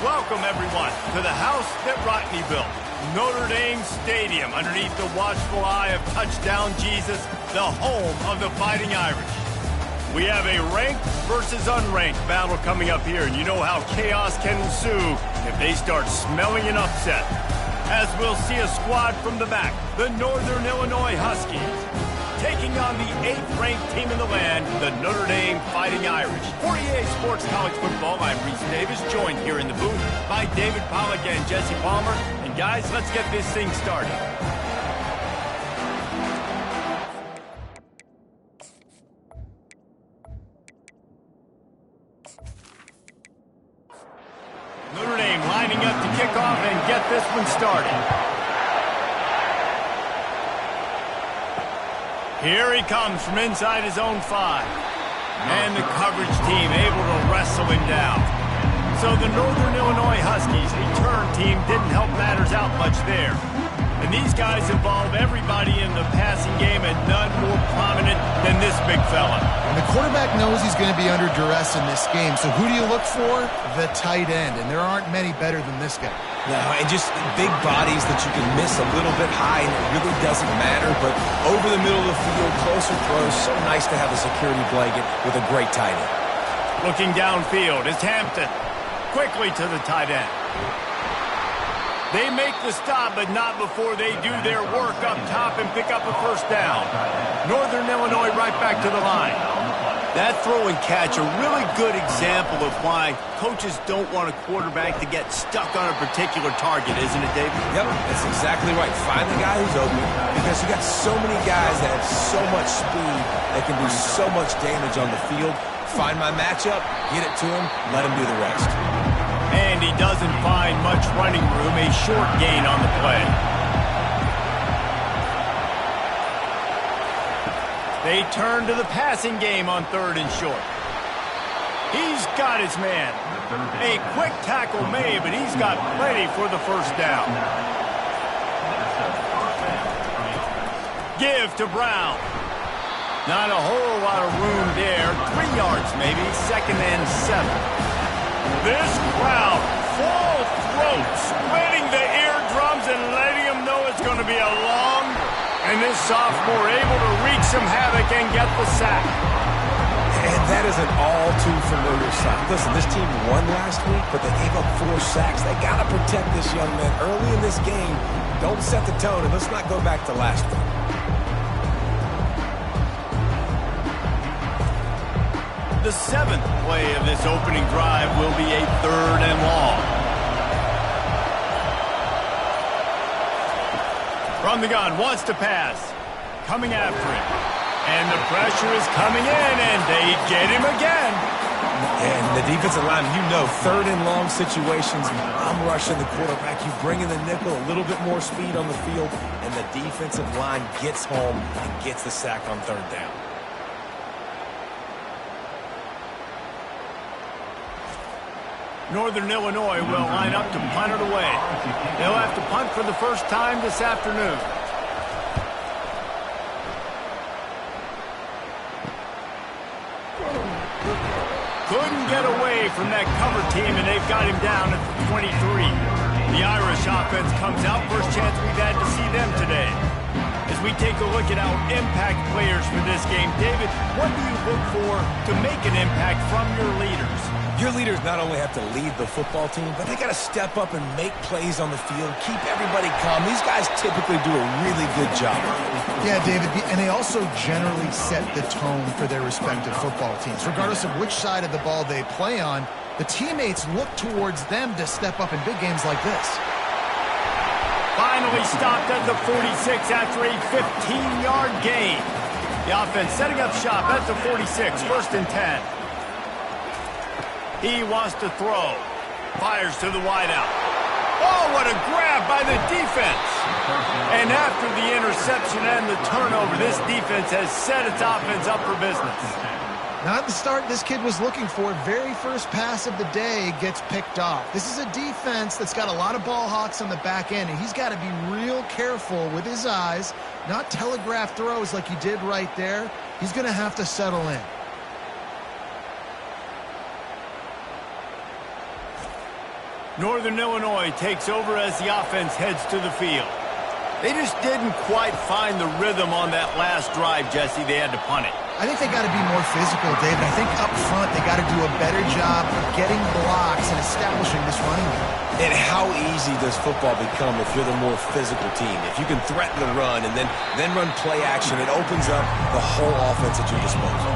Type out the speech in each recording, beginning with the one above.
Welcome, everyone, to the house that Rodney built, Notre Dame Stadium, underneath the watchful eye of Touchdown Jesus, the home of the Fighting Irish. We have a ranked versus unranked battle coming up here, and you know how chaos can ensue if they start smelling an upset. As we'll see a squad from the back, the Northern Illinois Huskies, taking on the 8th-ranked team in the land, the Notre Dame Fighting Irish. For EA Sports College Football, I'm Reese Davis, joined here in the booth by David Pollack and Jesse Palmer. And guys, let's get this thing started. Notre Dame lining up to kick off and get this one started. Here he comes from inside his own 5. And the coverage team able to wrestle him down. So the Northern Illinois Huskies, a turn team, didn't help matters out much there. And these guys involve everybody in the passing game, and none more prominent than this big fella. And the quarterback knows he's going to be under duress in this game. So who do you look for? The tight end. And there aren't many better than this guy. No, and just big bodies that you can miss a little bit high, and it really doesn't matter. But over the middle of the field, closer throws, so nice to have a security blanket with a great tight end. Looking downfield is Hampton. Quickly to the tight end. They make the stop, but not before they do their work up top and pick up a first down. Northern Illinois right back to the line. That throw and catch, a really good example of why coaches don't want a quarterback to get stuck on a particular target, isn't it, David? Yep, that's exactly right. Find the guy who's open, because you got so many guys that have so much speed that can do so much damage on the field. Find my matchup, get it to him, let him do the rest. And he doesn't find much running room, a short gain on the play. They turn to the passing game on 3rd and short. He's got his man. A quick tackle made, but he's got plenty for the first down. Give to Brown. Not a whole lot of room there. 3 yards maybe, 2nd and 7. This crowd, full throat, splitting the eardrums and letting them know it's going to be a long. And this sophomore able to wreak some havoc and get the sack. And that is an all-too-familiar sight. Listen, this team won last week, but they gave up 4 sacks. They got to protect this young man early in this game. Don't set the tone, and let's not go back to last week. The 7th play of this opening drive will be a 3rd and long. From the gun, wants to pass. Coming after him. And the pressure is coming in, and they get him again. And the defensive line, you know, 3rd and long situations, I'm rushing the quarterback. You bring in the nickel, a little bit more speed on the field, and the defensive line gets home and gets the sack on 3rd down. Northern Illinois will line up to punt it away. They'll have to punt for the first time this afternoon. Couldn't get away from that cover team, and they've got him down at the 23. The Irish offense comes out. First chance we've had to see them today. As we take a look at our impact players for this game, David, what do you look for to make an impact from your leaders? Your leaders not only have to lead the football team, but they got to step up and make plays on the field, keep everybody calm. These guys typically do a really good job. Yeah, David, and they also generally set the tone for their respective football teams. Regardless of which side of the ball they play on, the teammates look towards them to step up in big games like this. Finally stopped at the 46 after a 15-yard gain. The offense setting up shop at the 46, 1st and 10. He wants to throw. Fires to the wideout. Oh, what a grab by the defense. And after the interception and the turnover, this defense has set its offense up for business. Not the start this kid was looking for. Very first pass of the day gets picked off. This is a defense that's got a lot of ball hawks on the back end, and he's got to be real careful with his eyes, not telegraph throws like he did right there. He's going to have to settle in. Northern Illinois takes over as the offense heads to the field. They just didn't quite find the rhythm on that last drive, Jesse. They had to punt it. I think they got to be more physical, David. I think up front they got to do a better job of getting blocks and establishing this running game. And how easy does football become if you're the more physical team? If you can threaten the run and then run play action, it opens up the whole offense at your disposal.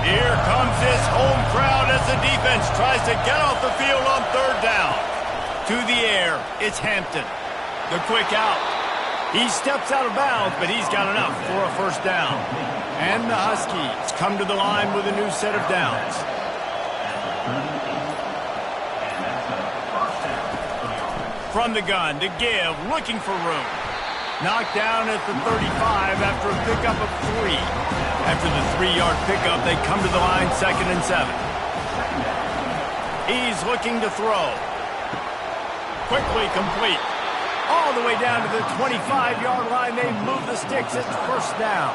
Here comes this home crowd as the defense tries to get off the field on third down. To the air, it's Hampton. The quick out. He steps out of bounds, but he's got enough for a first down. And the Huskies come to the line with a new set of downs. From the gun to give, looking for room. Knocked down at the 35 after a pickup of 3. After the 3-yard pickup, they come to the line 2nd and 7. He's looking to throw. Quickly complete. All the way down to the 25-yard line. They move the sticks. It's first down.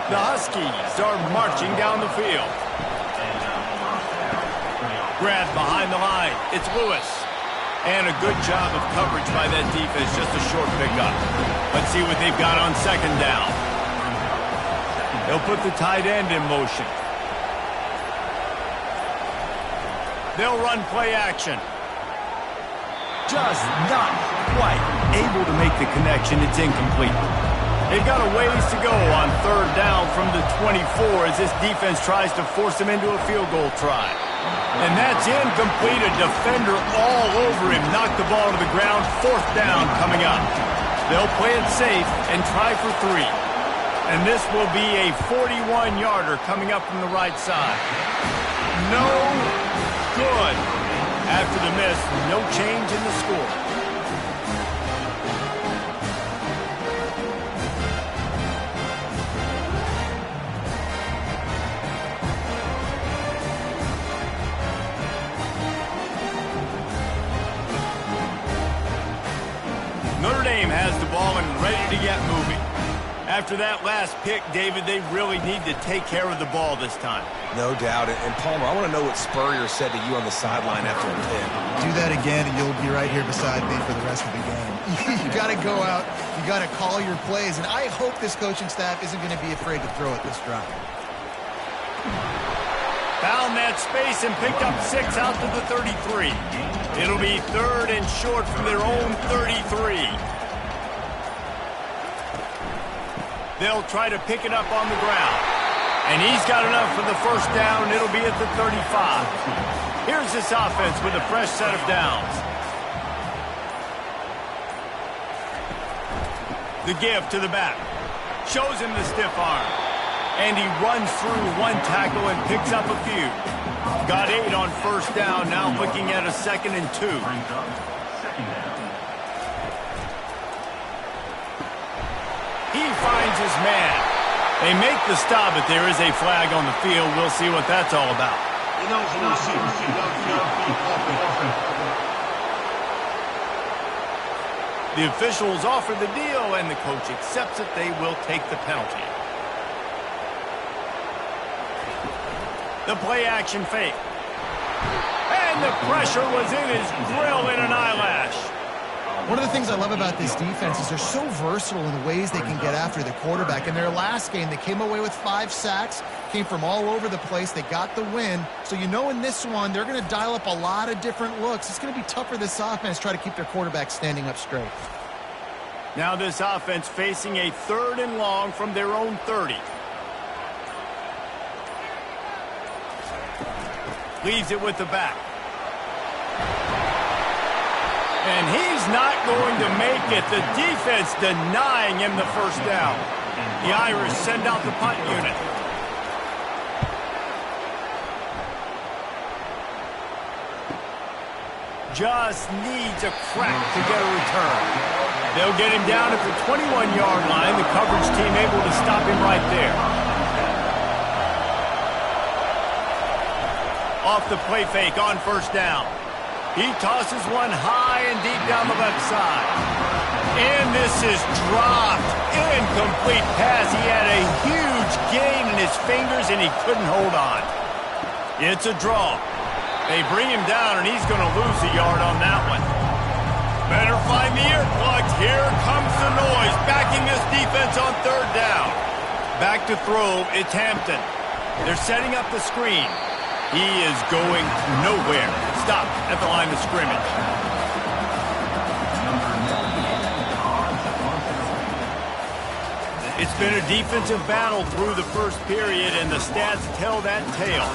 The Huskies are marching down the field. Grabbed behind the line. It's Lewis. And a good job of coverage by that defense. Just a short pickup. Let's see what they've got on 2nd down. They'll put the tight end in motion. They'll run play action. Just not quite able to make the connection. It's incomplete. They've got a ways to go on 3rd down from the 24 as this defense tries to force them into a field goal try. And that's incomplete. A defender all over him. Knocked the ball to the ground. 4th down coming up. They'll play it safe and try for 3. And this will be a 41-yarder coming up from the right side. No good. After the miss, no change in the score. Notre Dame has the ball and ready to get moving. After that last pick, David, they really need to take care of the ball this time. No doubt. And Palmer, I want to know what Spurrier said to you on the sideline after a pick. Do that again, and you'll be right here beside me for the rest of the game. You got to go out. You got to call your plays. And I hope this coaching staff isn't going to be afraid to throw it this drive. Found that space and picked up 6 out to the 33. It'll be 3rd and short from their own 33. They'll try to pick it up on the ground. And he's got enough for the first down. It'll be at the 35. Here's this offense with a fresh set of downs. The give to the back. Shows him the stiff arm. And he runs through 1 tackle and picks up a few. Got 8 on first down. Now looking at a 2nd and 2. He finds his man. They make the stop, but there is a flag on the field. We'll see what that's all about. The officials offer the deal, and the coach accepts it. They will take the penalty. The play action fake. And the pressure was in his grill in an eyelash. One of the things I love about this defense is they're so versatile in the ways they can get after the quarterback. In their last game, they came away with 5 sacks, came from all over the place. They got the win. So you know in this one, they're going to dial up a lot of different looks. It's going to be tough for this offense to try to keep their quarterback standing up straight. Now this offense facing a 3rd and long from their own 30. Leaves it with the back. And he's not going to make it. The defense denying him the first down. The Irish send out the punt unit. Just needs a crack to get a return. They'll get him down at the 21-yard line. The coverage team able to stop him right there. Off the play fake on first down. He tosses one high and deep down the left side. And this is dropped. Incomplete pass. He had a huge gain in his fingers, and he couldn't hold on. It's a draw. They bring him down, and he's going to lose a yard on that one. Better find the earplugs. Here comes the noise, backing this defense on third down. Back to throw, it's Hampton. They're setting up the screen. He is going nowhere. Stop at the line of scrimmage. It's been a defensive battle through the first period, and the stats tell that tale.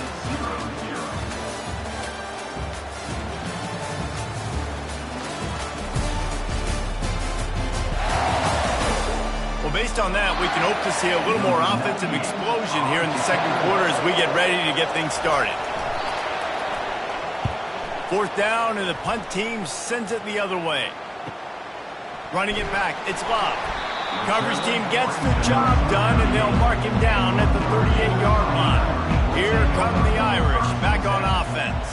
Based on that, we can hope to see a little more offensive explosion here in the second quarter as we get ready to get things started. Fourth down, and the punt team sends it the other way. Running it back, it's Love. Coverage team gets the job done, and they'll mark him down at the 38-yard line. Here come the Irish, back on offense.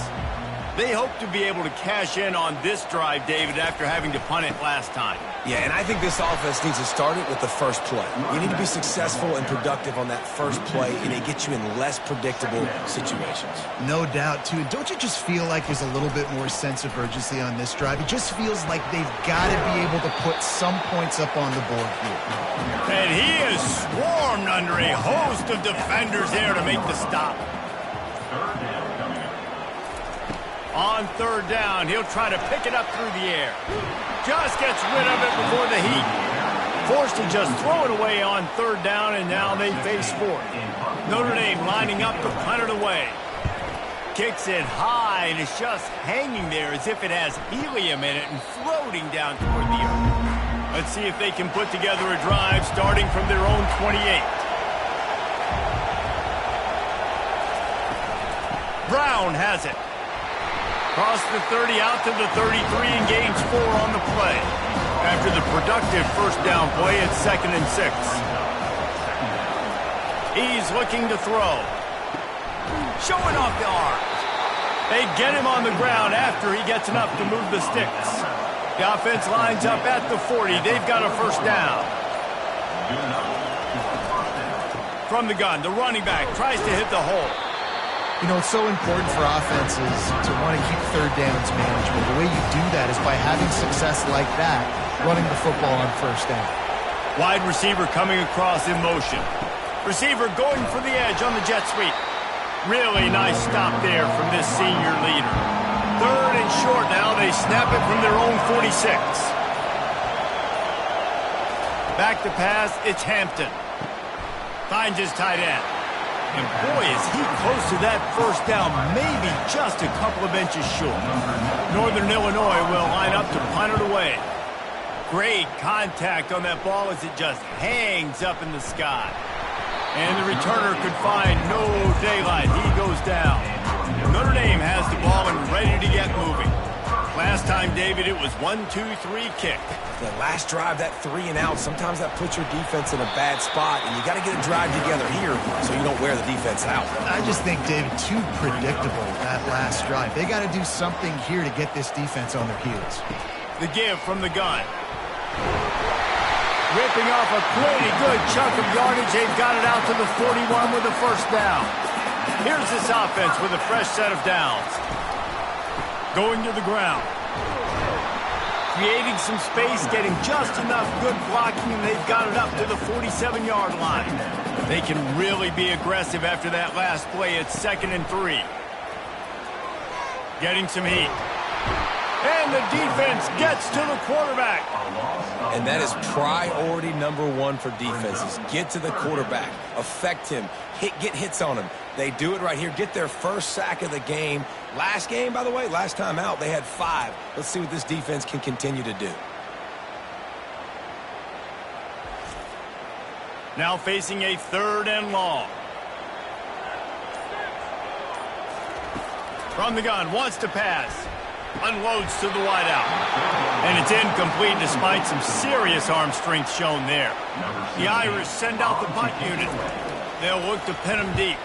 They hope to be able to cash in on this drive, David, after having to punt it last time. Yeah, and I think this offense needs to start it with the first play. You need to be successful and productive on that first play, and it gets you in less predictable situations. No doubt, too. Don't you just feel like there's a little bit more sense of urgency on this drive? It just feels like they've got to be able to put some points up on the board here. And he is swarmed under a host of defenders there to make the stop. On third down, he'll try to pick it up through the air. Just gets rid of it before the heat. Forced to just throw it away on third down, and now they face fourth. Notre Dame lining up to punt it away. Kicks it high, and it's just hanging there as if it has helium in it and floating down toward the earth. Let's see if they can put together a drive starting from their own 28. Brown has it. Across the 30, out to the 33, and gains 4 on the play. After the productive first down play, it's 2nd and 6. He's looking to throw. Showing off the arm. They get him on the ground after he gets enough to move the sticks. The offense lines up at the 40. They've got a first down. From the gun, the running back tries to hit the hole. You know, it's so important for offenses to want to keep third downs manageable. The way you do that is by having success like that, running the football on first down. Wide receiver coming across in motion. Receiver going for the edge on the jet sweep. Really nice stop there from this senior leader. Third and short now. They snap it from their own 46. Back to pass, it's Hampton. Finds his tight end. And boy, is he close to that first down, maybe just a couple of inches short. Northern Illinois will line up to punt it away. Great contact on that ball as it just hangs up in the sky. And the returner could find no daylight. He goes down. Notre Dame has the ball and ready to get moving. Last time, David, it was 1-2-3 kick. The last drive, that 3 and out, sometimes that puts your defense in a bad spot, and you got to get a drive together here so you don't wear the defense out. I just think, David, too predictable, that last drive. They got to do something here to get this defense on their heels. The give from the gun. Ripping off a pretty good chunk of yardage. They've got it out to the 41 with the first down. Here's this offense with a fresh set of downs. Going to the ground. Creating some space, getting just enough good blocking, and they've got it up to the 47-yard line. They can really be aggressive after that last play. It's 2nd and 3. Getting some heat. And the defense gets to the quarterback. And that is priority number 1 for defenses. Get to the quarterback. Affect him. Get hits on him. They do it right here. Get their first sack of the game. Last game, by the way, last time out, they had 5. Let's see what this defense can continue to do. Now facing a 3rd and long. From the gun, wants to pass. Unloads to the wideout. And it's incomplete despite some serious arm strength shown there. The Irish send out the punt unit. They'll look to pin them deep.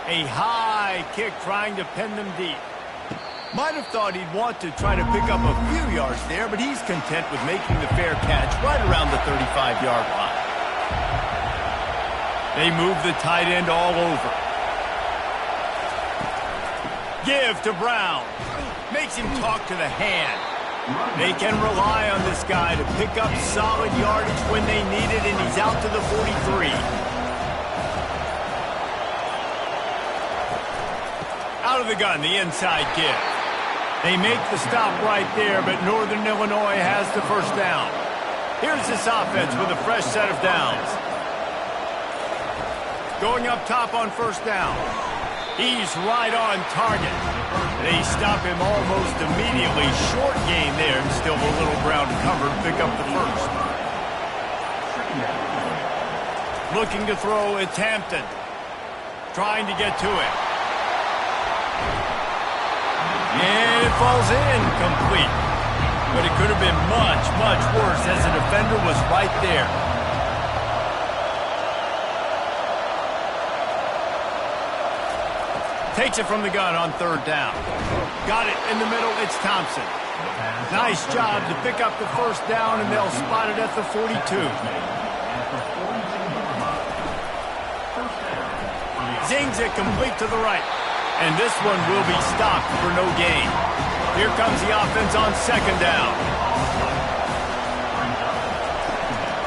A high kick trying to pin them deep. Might have thought he'd want to try to pick up a few yards there, but he's content with making the fair catch right around the 35-yard line. They move the tight end all over. Give to Brown. Makes him talk to the hand. They can rely on this guy to pick up solid yardage when they need it, and he's out to the 43. Out of the gun, the inside give. They make the stop right there, but Northern Illinois has the first down. Here's this offense with a fresh set of downs. Going up top on first down. He's right on target. They stop him almost immediately. Short gain there, and still a little ground covered. Pick up the first. Looking to throw, it's Hampton. Trying to get to it. And it falls in, complete. But it could have been much, much worse as the defender was right there. Takes it from the gun on third down. Got it in the middle, it's Thompson. Nice job to pick up the first down, and they'll spot it at the 42. Zings it complete to the right. And this one will be stopped for no gain. Here comes the offense on second down.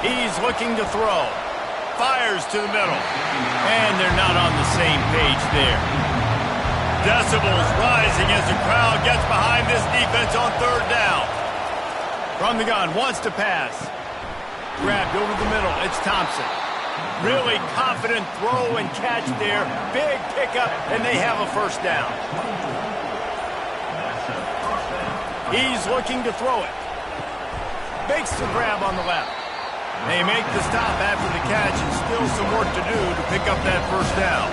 He's looking to throw. Fires to the middle. And they're not on the same page there. Decibels rising as the crowd gets behind this defense on third down. From the gun, wants to pass. Grabbed over the middle, it's Thompson. Really confident throw and catch there. Big pickup, and they have a first down. He's looking to throw it. Makes the grab on the left. They make the stop after the catch, and still some work to do to pick up that first down.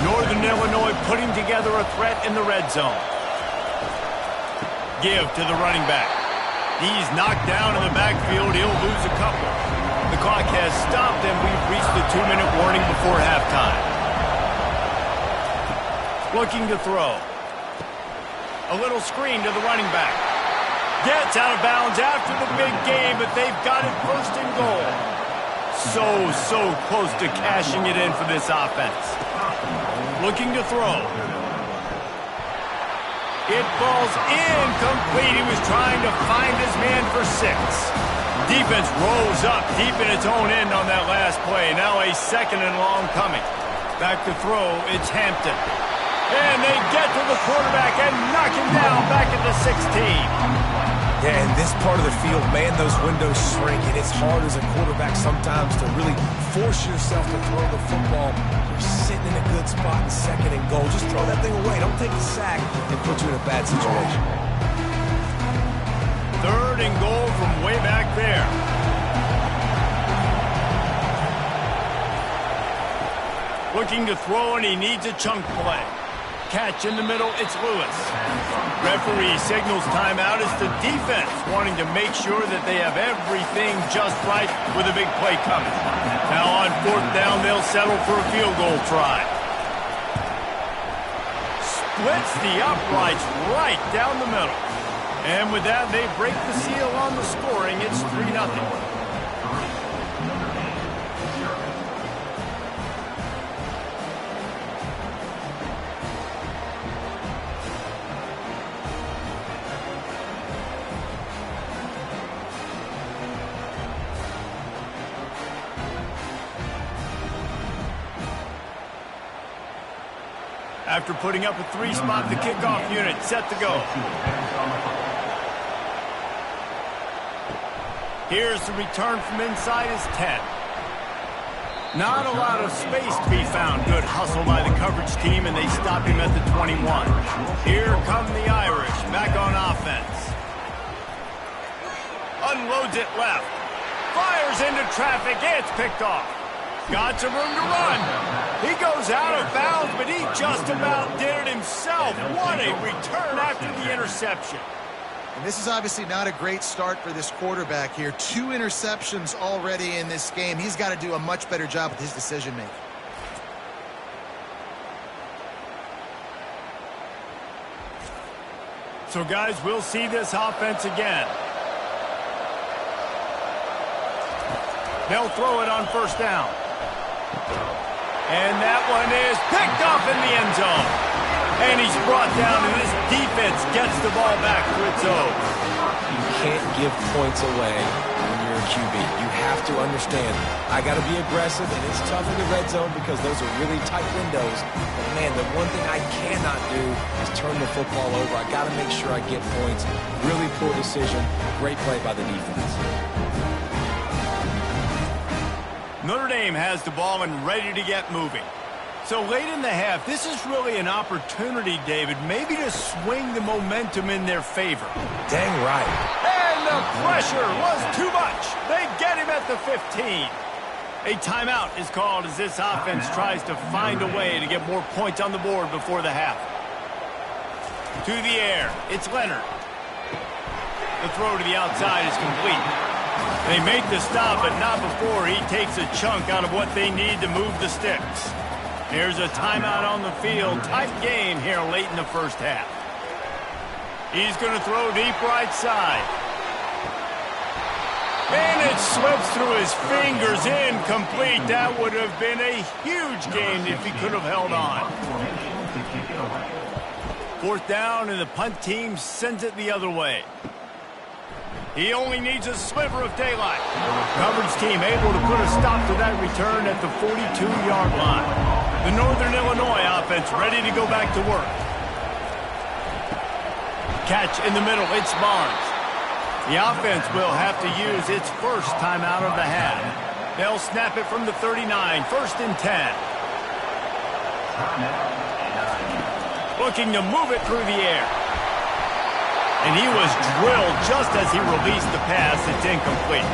Northern Illinois putting together a threat in the red zone. Give to the running back. He's knocked down in the backfield. He'll lose a couple. The clock has stopped, and we've reached the 2-minute warning before halftime. Looking to throw. A little screen to the running back. Gets out of bounds after the big game, but they've got it first and goal. So close to cashing it in for this offense. Looking to throw. It falls incomplete. He was trying to find his man for 6. Defense rolls up deep in its own end on that last play. Now a second and long coming. Back to throw, it's Hampton. And they get to the quarterback and knock him down back at the 16. Yeah, in this part of the field, man, those windows shrink, and it's hard as a quarterback sometimes to really force yourself to throw the football. You're sitting in a good spot in second and goal. Just throw that thing away. Don't take the sack and put you in a bad situation. Third and goal from way back there. Looking to throw, and he needs a chunk play. Catch in the middle, it's Lewis. Referee signals timeout as the defense wanting to make sure that they have everything just right with a big play coming. Now on fourth down, they'll settle for a field goal try. Splits the uprights right down the middle. And with that, they break the seal on the scoring. It's 3-0. After putting up a 3-spot, the kickoff unit set to go. Here's the return from inside his 10. Not a lot of space to be found. Good hustle by the coverage team, and they stop him at the 21. Here come the Irish, back on offense. Unloads it left. Fires into traffic. It's picked off. Got some room to run. He goes out of bounds, but he just about did it himself. What a return after the interception. And this is obviously not a great start for this quarterback here. 2 interceptions already in this game. He's got to do a much better job with his decision-making. So, guys, we'll see this offense again. They'll throw it on first down. And that one is picked off in the end zone. And he's brought down, and this defense gets the ball back to its own. You can't give points away when you're a QB. You have to understand, I got to be aggressive, and it's tough in the red zone because those are really tight windows. But, man, the one thing I cannot do is turn the football over. I got to make sure I get points. Really poor decision. Great play by the defense. Notre Dame has the ball and ready to get moving. So late in the half, this is really an opportunity, David, maybe to swing the momentum in their favor. Dang right. And the pressure was too much. They get him at the 15. A timeout is called as this offense tries to find a way to get more points on the board before the half. To the air, it's Leonard. The throw to the outside is complete. They make the stop, but not before he takes a chunk out of what they need to move the sticks. Here's a timeout on the field. Tight game here late in the first half. He's going to throw deep right side. And it slips through his fingers, incomplete. That would have been a huge gain if he could have held on. Fourth down, and the punt team sends it the other way. He only needs a sliver of daylight. Coverage team able to put a stop to that return at the 42-yard line. The Northern Illinois offense ready to go back to work. Catch in the middle, it's Barnes. The offense will have to use its first timeout of the half. They'll snap it from the 39, first and 10. Looking to move it through the air. And he was drilled just as he released the pass. It's incomplete.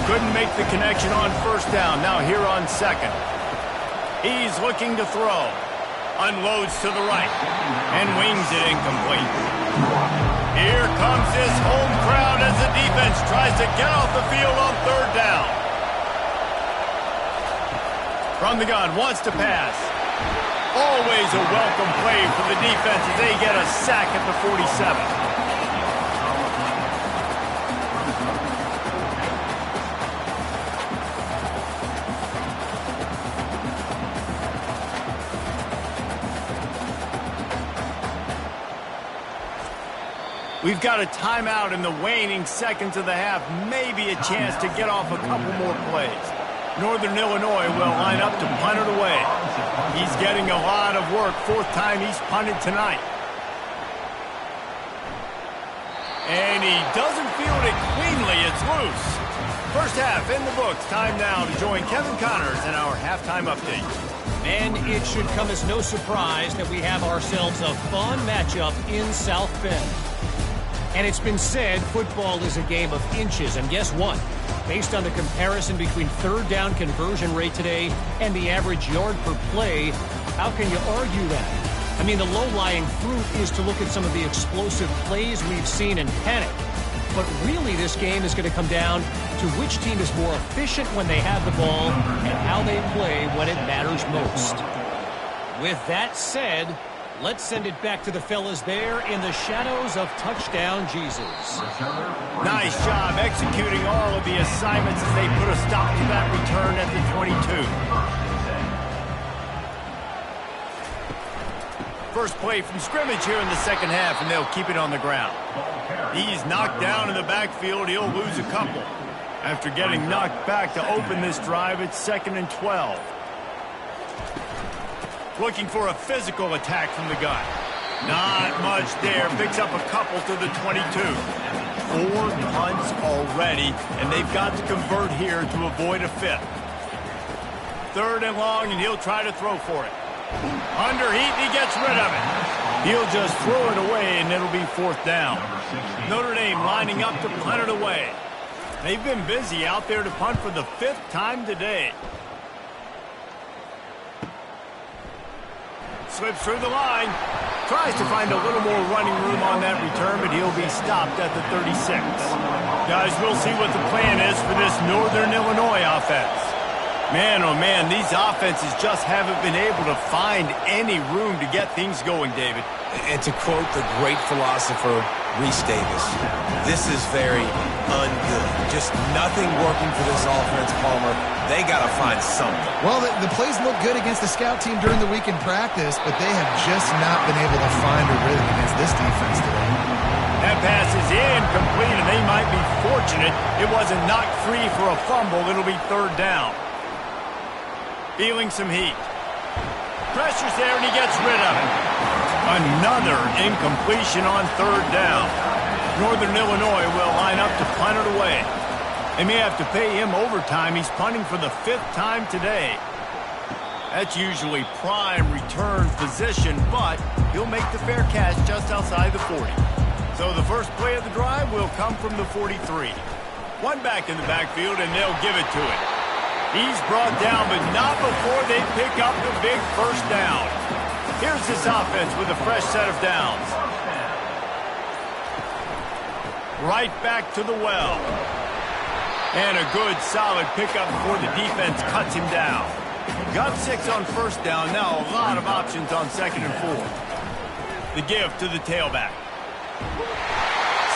Couldn't make the connection on first down. Now here on second. He's looking to throw. Unloads to the right. And wings it incomplete. Here comes this home crowd as the defense tries to get off the field on third down. From the gun, wants to pass. Always a welcome play for the defense as they get a sack at the 47. We've got a timeout in the waning seconds of the half. Maybe a chance to get off a couple more plays. Northern Illinois will line up to punt it away. He's getting a lot of work. Fourth time he's punted tonight. And he doesn't field it cleanly. It's loose. First half in the books. Time now to join Kevin Connors in our halftime update. And it should come as no surprise that we have ourselves a fun matchup in South Bend. And it's been said football is a game of inches. And guess what? Based on the comparison between third down conversion rate today and the average yard per play, how can you argue that? I mean, the low-lying fruit is to look at some of the explosive plays we've seen and panic. But really, this game is going to come down to which team is more efficient when they have the ball and how they play when it matters most. With that said, let's send it back to the fellas there in the shadows of Touchdown Jesus. Nice job executing all of the assignments as they put a stop to that return at the 22. First play from scrimmage here in the second half, and they'll keep it on the ground. He's knocked down in the backfield. He'll lose a couple. After getting knocked back to open this drive, it's 2nd and 12. Looking for a physical attack from the gun. Not much there. Picks up a couple to the 22. 4 punts already, and they've got to convert here to avoid a fifth. 3rd and long, and he'll try to throw for it. Under heat, he gets rid of it. He'll just throw it away, and it'll be 4th down. Notre Dame lining up to punt it away. They've been busy out there to punt for the 5th time today. Slips through the line. Tries to find a little more running room on that return, but he'll be stopped at the 36. Guys, we'll see what the plan is for this Northern Illinois offense. Man, oh man, these offenses just haven't been able to find any room to get things going, David. And to quote the great philosopher Reese Davis, this is very ungood. Just nothing working for this offense, Palmer. They got to find something. Well, the plays look good against the scout team during the week in practice, but they have just not been able to find a rhythm against this defense today. That pass is incomplete, and they might be fortunate it wasn't knocked free for a fumble. It'll be third down. Feeling some heat. Pressure's there, and he gets rid of it. Another incompletion on third down. Northern Illinois will line up to punt it away. They may have to pay him overtime. He's punting for the 5th time today. That's usually prime return position, but he'll make the fair catch just outside the 40. So the first play of the drive will come from the 43. One back in the backfield, and they'll give it to him. He's brought down, but not before they pick up the big first down. Here's this offense with a fresh set of downs. Right back to the well. And a good, solid pickup before the defense cuts him down. Got 6 on first down. Now a lot of options on 2nd and 4. The give to the tailback.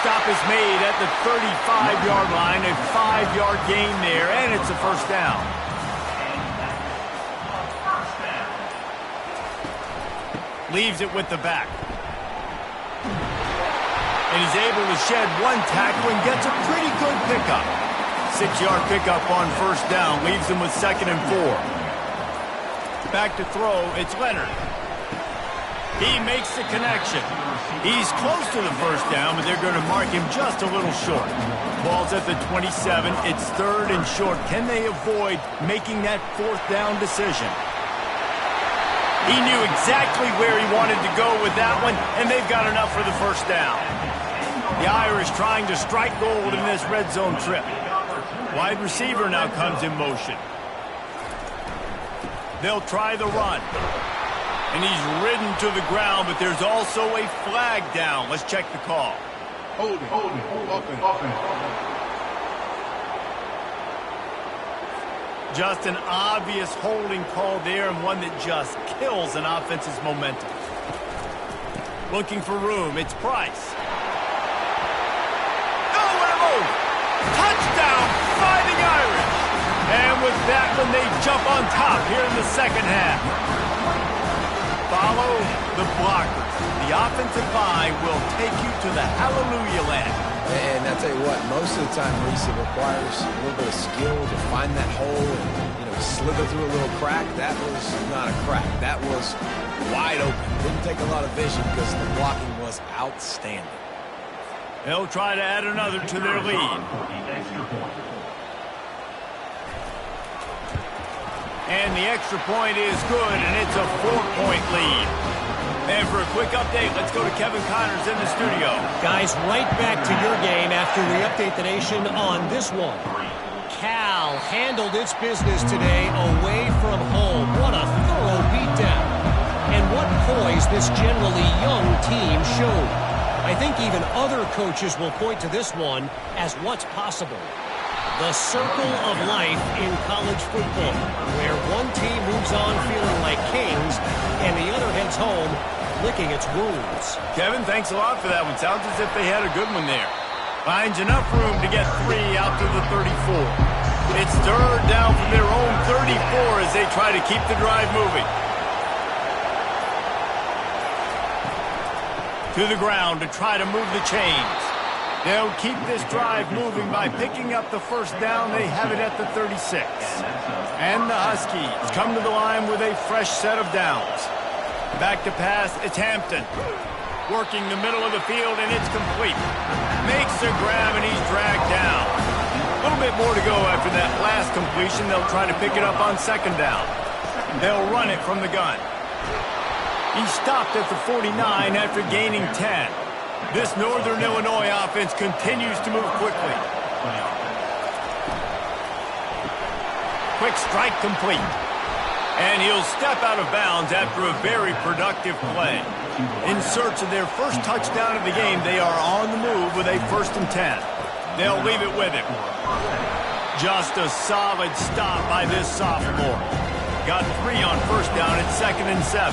Stop is made at the 35-yard line. A 5-yard gain there, and it's a first down. Leaves it with the back. And he's able to shed one tackle and gets a pretty good pickup. 6-yard pickup on first down. Leaves him with 2nd and 4. Back to throw. It's Leonard. He makes the connection. He's close to the first down, but they're going to mark him just a little short. Ball's at the 27. It's 3rd and short. Can they avoid making that 4th down decision? He knew exactly where he wanted to go with that one, and they've got enough for the first down. The Irish trying to strike gold in this red zone trip. Wide receiver now comes in motion. They'll try the run. And he's ridden to the ground, but there's also a flag down. Let's check the call. Hold it. Just an obvious holding call there, and one that just kills an offense's momentum. Looking for room. It's Price. Oh, what a move! Touchdown, Fighting Irish! And with that one, they jump on top here in the second half. Follow the blockers. The offensive line will take you to the hallelujah land. And I tell you what, most of the time, Reese, it requires a little bit of skill to find that hole and, slither through a little crack. That was not a crack. That was wide open. Didn't take a lot of vision because the blocking was outstanding. They'll try to add another to their lead. And the extra point is good, and it's a 4-point lead. And for a quick update, let's go to Kevin Connors in the studio. Guys, right back to your game after we update the nation on this one. Cal handled its business today away from home. What a thorough beatdown. And what poise this generally young team showed. I think even other coaches will point to this one as what's possible. The circle of life in college football, where one team moves on feeling like kings and the other heads home licking its wounds. Kevin, thanks a lot for that one. Sounds as if they had a good one there. Finds enough room to get 3 out to the 34. It's 3rd down from their own 34 as they try to keep the drive moving. To the ground to try to move the chains. They'll keep this drive moving by picking up the first down. They have it at the 36. And the Huskies come to the line with a fresh set of downs. Back to pass, it's Hampton. Working the middle of the field, and it's complete. Makes a grab, and he's dragged down. A little bit more to go after that last completion. They'll try to pick it up on 2nd down. They'll run it from the gun. He stopped at the 49 after gaining 10. This Northern Illinois offense continues to move quickly. Quick strike complete. And he'll step out of bounds after a very productive play. In search of their first touchdown of the game, they are on the move with a 1st and 10. They'll leave it with him. Just a solid stop by this sophomore. Got 3 on first down at 2nd and 7.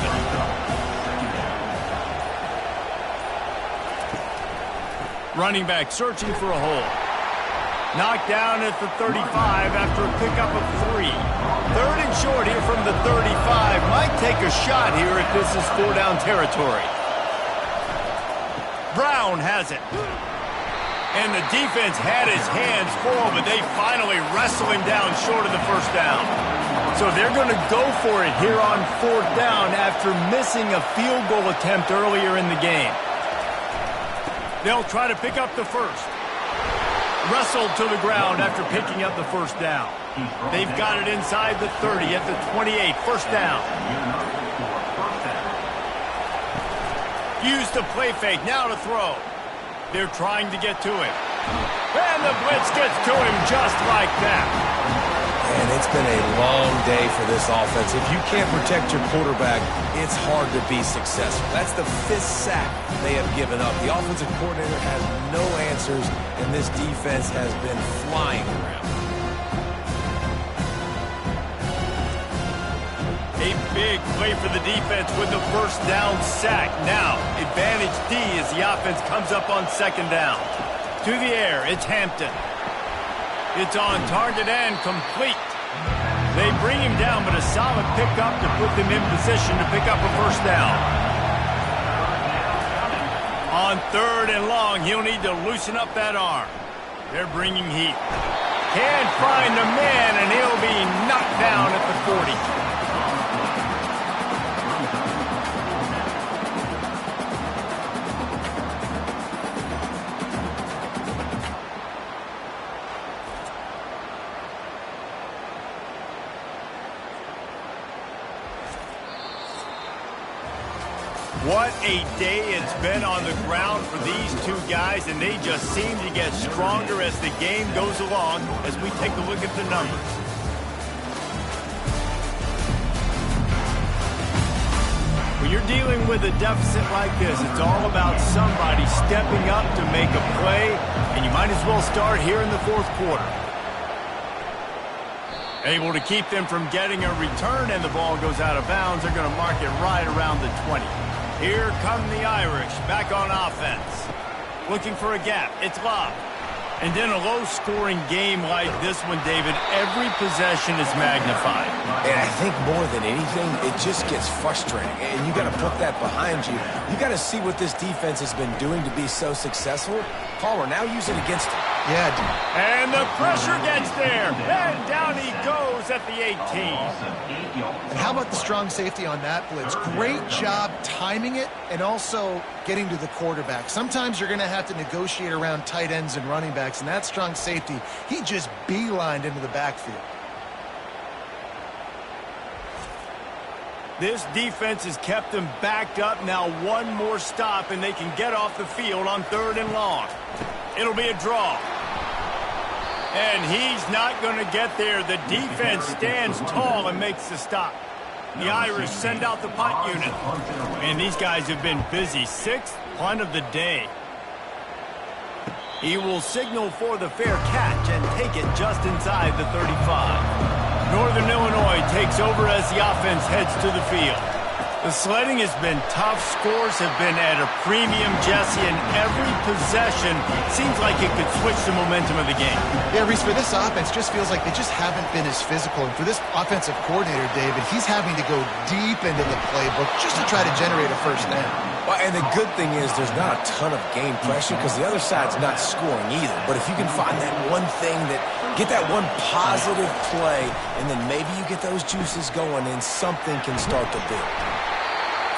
Running back searching for a hole. Knocked down at the 35 after a pickup of 3. 3rd and short here from the 35. Might take a shot here if this is 4-down territory. Brown has it. And the defense had his hands full, but they finally wrestle him down short of the 1st down. So they're going to go for it here on 4th down after missing a field goal attempt earlier in the game. They'll try to pick up the 1st. Wrestled to the ground after picking up the 1st down. They've got it inside the 30 at the 28, 1st down. Use the play fake, now to throw. They're trying to get to him. And the blitz gets to him just like that. And it's been a long day for this offense. If you can't protect your quarterback, it's hard to be successful. That's the 5th sack they have given up. The offensive coordinator has no answers, and this defense has been flying around. A big play for the defense with the 1st down sack. Now, advantage D as the offense comes up on 2nd down. To the air, it's Hampton. It's on target and complete. They bring him down, but a solid pickup to put them in position to pick up a 1st down. On 3rd and long, he'll need to loosen up that arm. They're bringing heat. Can't find the man, and he'll be knocked down at the 40. What a day it's been on the ground for these two guys, and they just seem to get stronger as the game goes along as we take a look at the numbers. When you're dealing with a deficit like this, it's all about somebody stepping up to make a play, and you might as well start here in the 4th quarter. Able to keep them from getting a return, and the ball goes out of bounds. They're going to mark it right around the 20. Here come the Irish, back on offense. Looking for a gap. It's Love. And in a low-scoring game like this one, David, every possession is magnified. And I think more than anything, it just gets frustrating. And you got to put that behind you. You got to see what this defense has been doing to be so successful. Palmer now use it against him. Yeah. And the pressure gets there. And down he goes at the 18. And how about the strong safety on that blitz? Great job timing it and also getting to the quarterback. Sometimes you're going to have to negotiate around tight ends and running backs, and that strong safety, he just beelined into the backfield. This defense has kept them backed up. Now one more stop, and they can get off the field on 3rd and long. It'll be a draw. And he's not going to get there. The defense stands tall and makes the stop. The Irish send out the punt unit. And these guys have been busy. 6th punt of the day. He will signal for the fair catch and take it just inside the 35. Northern Illinois takes over as the offense heads to the field. The sledding has been tough. Scores have been at a premium, Jesse, and every possession seems like it could switch the momentum of the game. Yeah, Reese, for this offense, just feels like they just haven't been as physical. And for this offensive coordinator, David, he's having to go deep into the playbook just to try to generate a 1st down. Well, and the good thing is there's not a ton of game pressure because the other side's not scoring either. But if you can find that one thing get that one positive play, and then maybe you get those juices going and something can start to build.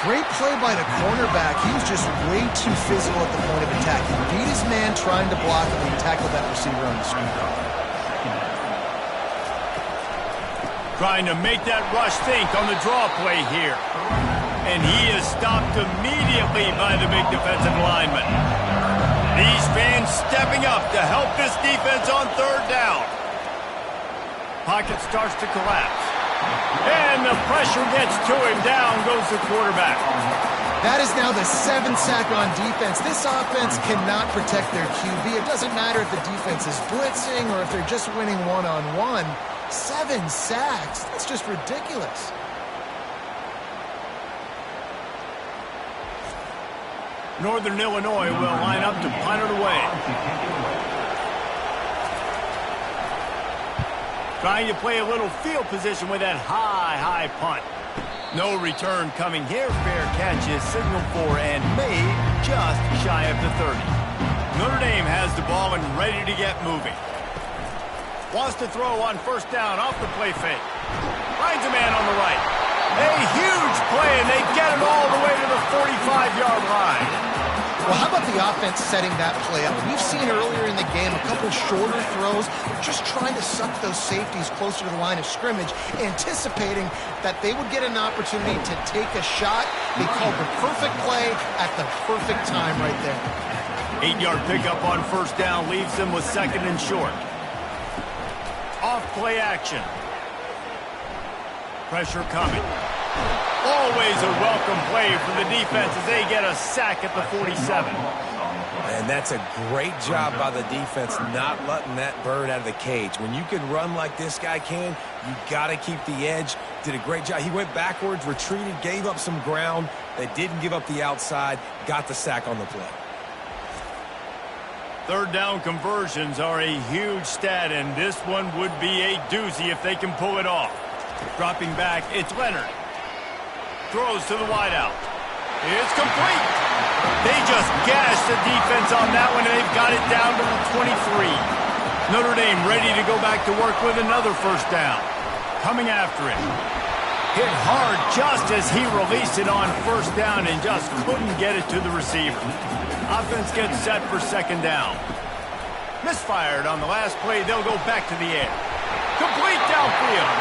Great play by the cornerback. He was just way too physical at the point of attack. He beat his man trying to block him and tackled that receiver on the screen. Trying to make that rush think on the draw play here. And he is stopped immediately by the big defensive lineman. These fans stepping up to help this defense on 3rd down. Pocket starts to collapse. And the pressure gets to him. Down goes the quarterback. That is now the 7th sack on defense. This offense cannot protect their QB. It doesn't matter if the defense is blitzing or if they're just winning one-on-one. 7 sacks. That's just ridiculous. Northern Illinois will line up to punt it away. Trying to play a little field position with that high punt. No return coming here. Fair catch is signaled for and made just shy of the 30. Notre Dame has the ball and ready to get moving. Wants to throw on first down off the play fake. Finds a man on the right. A huge play, and they get it all the way to the 45-yard line. Well, how about the offense setting that play up? We've seen earlier in the game a couple shorter throws. They're just trying to suck those safeties closer to the line of scrimmage, anticipating that they would get an opportunity to take a shot. They called the perfect play at the perfect time right there. 8-yard pickup on first down leaves them with second and short. Off play action. Pressure coming. Always a welcome play for the defense as they get a sack at the 47. And that's a great job by the defense not letting that bird out of the cage. When you can run like this guy can, you got to keep the edge. Did a great job. He went backwards, retreated, gave up some ground. They didn't give up the outside, got the sack on the play. Third down conversions are a huge stat, and this one would be a doozy if they can pull it off. Dropping back, it's Leonard. Throws to the wideout. It's complete. They just gashed the defense on that one, and they've got it down to the 23. Notre Dame ready to go back to work with another first down. Coming after it. Hit hard just as he released it on first down and just couldn't get it to the receiver. Offense gets set for second down. Misfired on the last play. They'll go back to the air. Complete downfield.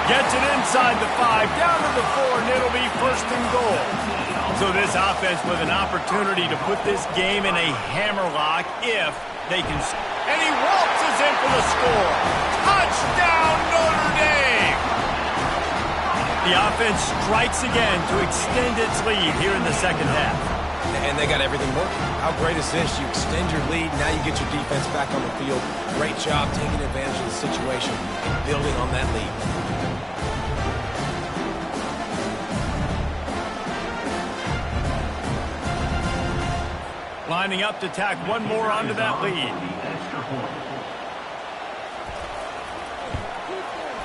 Gets it inside the 5, down to the 4, and it'll be first and goal. So this offense with an opportunity to put this game in a hammerlock if they can. And he waltzes in for the score. Touchdown, Notre Dame! The offense strikes again to extend its lead here in the second half. And they got everything working. How great is this? You extend your lead, now you get your defense back on the field. Great job taking advantage of the situation and building on that lead. Lining up to tack one more onto that lead.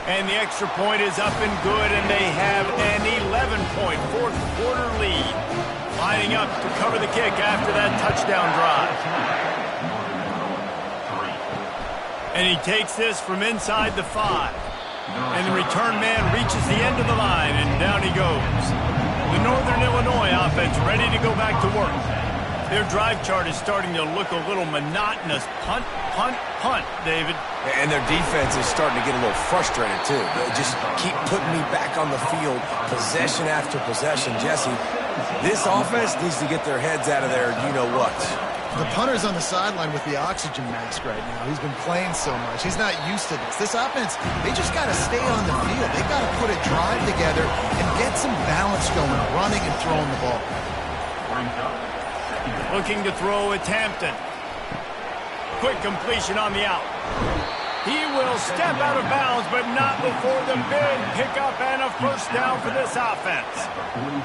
And the extra point is up and good, and they have an 11-point fourth quarter lead. Lining up to cover the kick after that touchdown drive. And he takes this from inside the 5. And the return man reaches the end of the line, and down he goes. The Northern Illinois offense ready to go back to work. Their drive chart is starting to look a little monotonous. Punt, punt, punt, David. And their defense is starting to get a little frustrated, too. They just keep putting me back on the field, possession after possession. Jesse, this offense needs to get their heads out of there, you-know-what. The punter's on the sideline with the oxygen mask right now. He's been playing so much. He's not used to this. This offense, they just got to stay on the field. They got to put a drive together and get some balance going, running and throwing the ball. Looking to throw, it's Hampton. Quick completion on the out. He will step out of bounds, but not before the big pickup and a first down for this offense.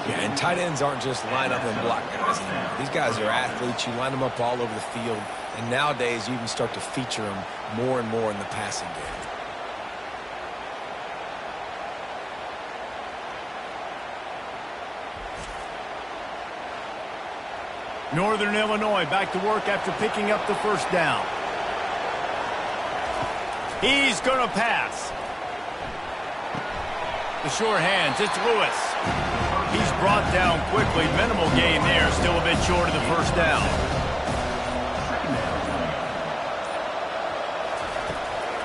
Yeah, and tight ends aren't just line up and block guys anymore. These guys are athletes. You line them up all over the field. And nowadays, you can start to feature them more and more in the passing game. Northern Illinois back to work after picking up the first down. He's going to pass. The sure hands, it's Lewis. He's brought down quickly. Minimal gain there, still a bit short of the first down.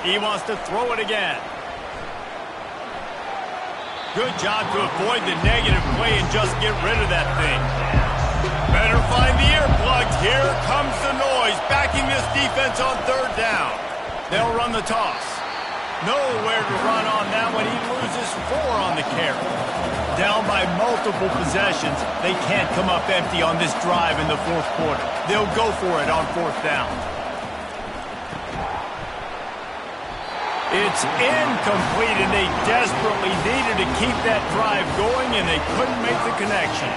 He wants to throw it again. Good job to avoid the negative play and just get rid of that thing. Better find the earplugs. Here comes the noise, backing this defense on third down. They'll run the toss. Nowhere to run on that one. He loses 4 on the carry. Down by multiple possessions. They can't come up empty on this drive in the fourth quarter. They'll go for it on fourth down. It's incomplete, and they desperately needed to keep that drive going, and they couldn't make the connection.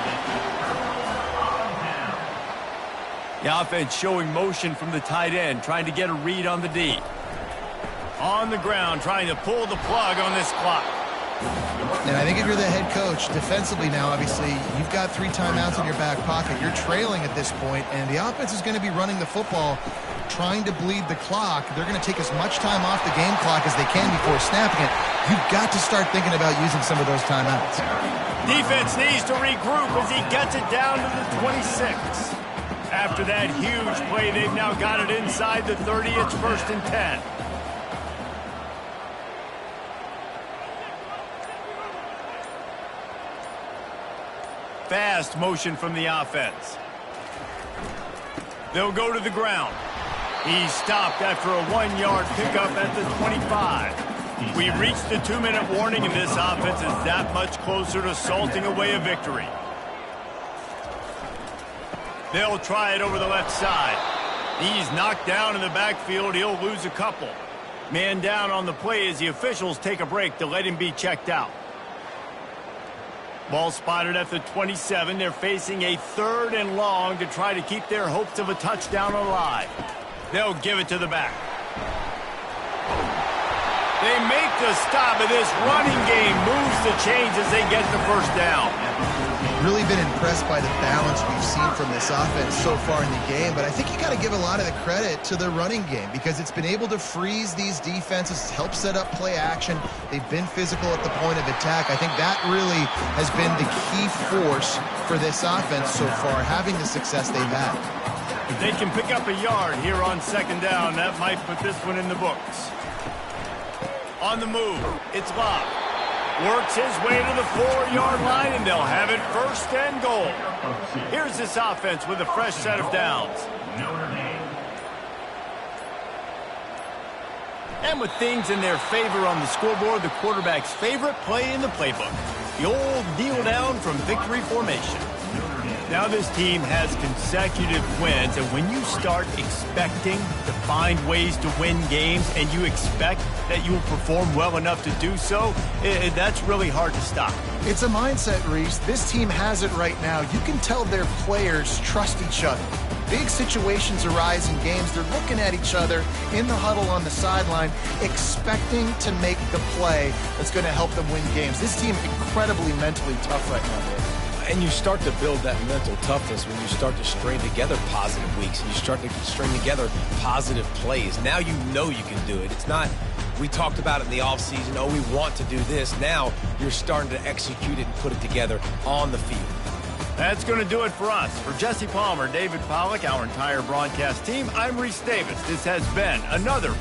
The offense showing motion from the tight end, trying to get a read on the D. On the ground, trying to pull the plug on this clock. And I think if you're the head coach, defensively now, obviously, you've got 3 timeouts in your back pocket. You're trailing at this point, and the offense is going to be running the football, trying to bleed the clock. They're going to take as much time off the game clock as they can before snapping it. You've got to start thinking about using some of those timeouts. Defense needs to regroup as he gets it down to the 26. After that huge play, they've now got it inside the 30. It's 1st and 10. Fast motion from the offense. They'll go to the ground. He's stopped after a 1-yard pickup at the 25. We reached the 2-minute warning, and this offense is that much closer to salting away a victory. They'll try it over the left side. He's knocked down in the backfield. He'll lose a couple. Man down on the play as the officials take a break to let him be checked out. Ball spotted at the 27. They're facing a 3rd and long to try to keep their hopes of a touchdown alive. They'll give it to the back. They make the stop, and this running game moves the chains as they get the 1st down. Really been impressed by the balance we've seen from this offense so far in the game, but I think you got to give a lot of the credit to the running game because it's been able to freeze these defenses, help set up play action. They've been physical at the point of attack. I think that really has been the key force for this offense so far, having the success they've had. They can pick up a yard here on 2nd down. That might put this one in the books. On the move, it's Locke. Works his way to the 4-yard line, and they'll have it 1st and goal. Here's this offense with a fresh set of downs. And with things in their favor on the scoreboard, the quarterback's favorite play in the playbook. The old kneel down from victory formation. Now this team has consecutive wins, and when you start expecting to find ways to win games and you expect that you will perform well enough to do so, that's really hard to stop. It's a mindset, Reese. This team has it right now. You can tell their players trust each other. Big situations arise in games. They're looking at each other in the huddle on the sideline, expecting to make the play that's going to help them win games. This team incredibly mentally tough right now, Dave. And you start to build that mental toughness when you start to string together positive weeks and you start to string together positive plays. Now you know you can do it. It's not, we talked about it in the offseason, oh, we want to do this. Now you're starting to execute it and put it together on the field. That's going to do it for us. For Jesse Palmer, David Pollack, our entire broadcast team, I'm Reese Davis. This has been another